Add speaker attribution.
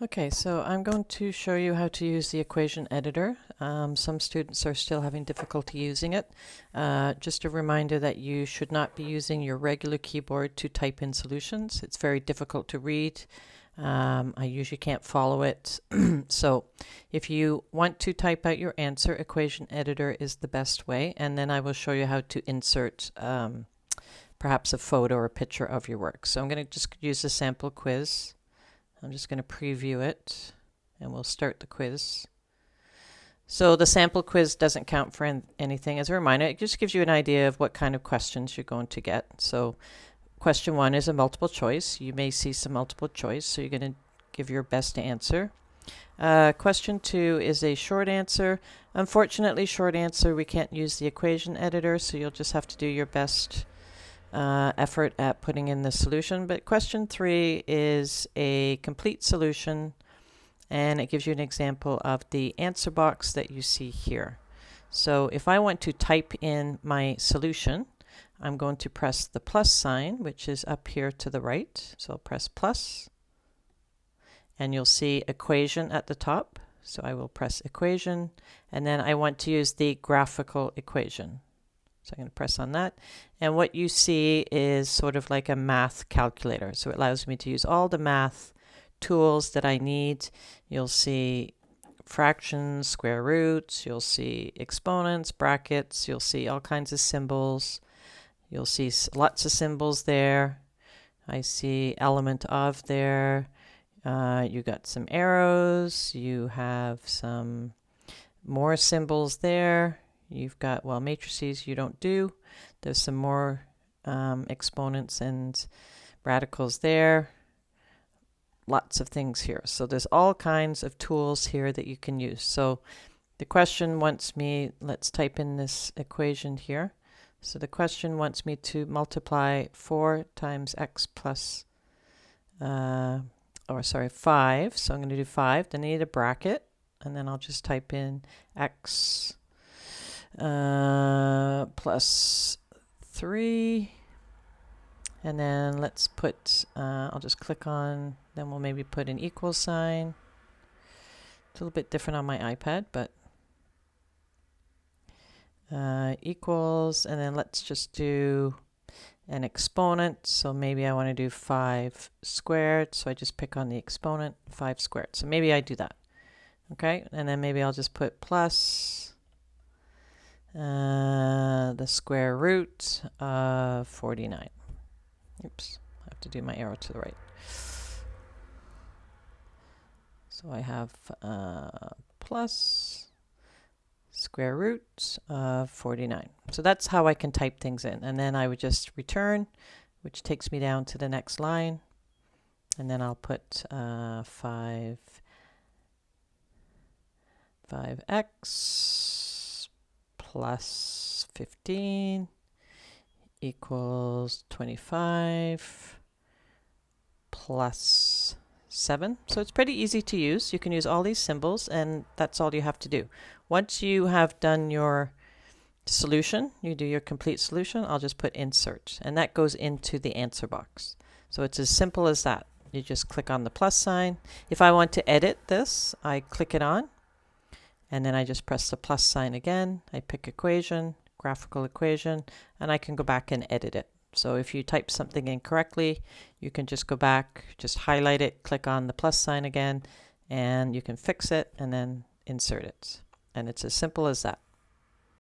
Speaker 1: Okay, so I'm going to show you how to use the equation editor. Some students are still having difficulty using it. Just a reminder that you should not be using your regular keyboard to type in solutions. It's very difficult to read. I usually can't follow it. So if you want to type out your answer, equation editor is the best way, and then I will show you how to insert perhaps a photo or a picture of your work. So I'm going to just use a sample quiz. I'm just going to preview it and we'll start the quiz. So the sample quiz doesn't count for anything. As a reminder, it just gives you an idea of what kind of questions you're going to get. So question 1 is a multiple choice. You may see some multiple choice, so you're going to give your best answer. Question 2 is a short answer. Unfortunately, short answer, we can't use the equation editor, so you'll just have to do your best effort at putting in the solution. But question 3 is a complete solution, and it gives you an example of the answer box that you see here. So if I want to type in my solution, I'm going to press the plus sign, which is up here to the right. So I'll press plus, and you'll see equation at the top. So I will press equation, and then I want to use the graphical equation. So I'm going to press on that, and what you see is sort of like a math calculator. So it allows me to use all the math tools that I need. You'll see fractions, square roots, you'll see exponents, brackets, you'll see all kinds of symbols. You'll see lots of symbols there. I see element of there. You got some arrows, you have some more symbols there. You've got, well, matrices you don't do. There's some more exponents and radicals there. Lots of things here. So there's all kinds of tools here that you can use. So the question wants me, let's type in this equation here. So the question wants me to multiply 4 times x plus, 5. So I'm going to do 5. Then I need a bracket, and then I'll just type in x plus 3, and then let's put, I'll just click on, then we'll maybe put an equal sign. It's a little bit different on my iPad, but equals, and then let's just do an exponent. So maybe I want to do 5 squared, so I just pick on the exponent, 5 squared. So maybe I do that. Okay, and then maybe I'll just put plus the square root of 49. Oops, I have to do my arrow to the right. So I have plus square root of 49. So that's how I can type things in. And then I would just return, which takes me down to the next line. And then I'll put 5x plus 15 equals 25 plus 7. So it's pretty easy to use. You can use all these symbols, and that's all you have to do. Once you have done your solution, you do your complete solution, I'll just put insert, and that goes into the answer box. So it's as simple as that. You just click on the plus sign. If I want to edit this, I click it on, and then I just press the plus sign again. I pick equation, graphical equation, and I can go back and edit it. So if you type something incorrectly, you can just go back, just highlight it, click on the plus sign again, and you can fix it and then insert it. And it's as simple as that.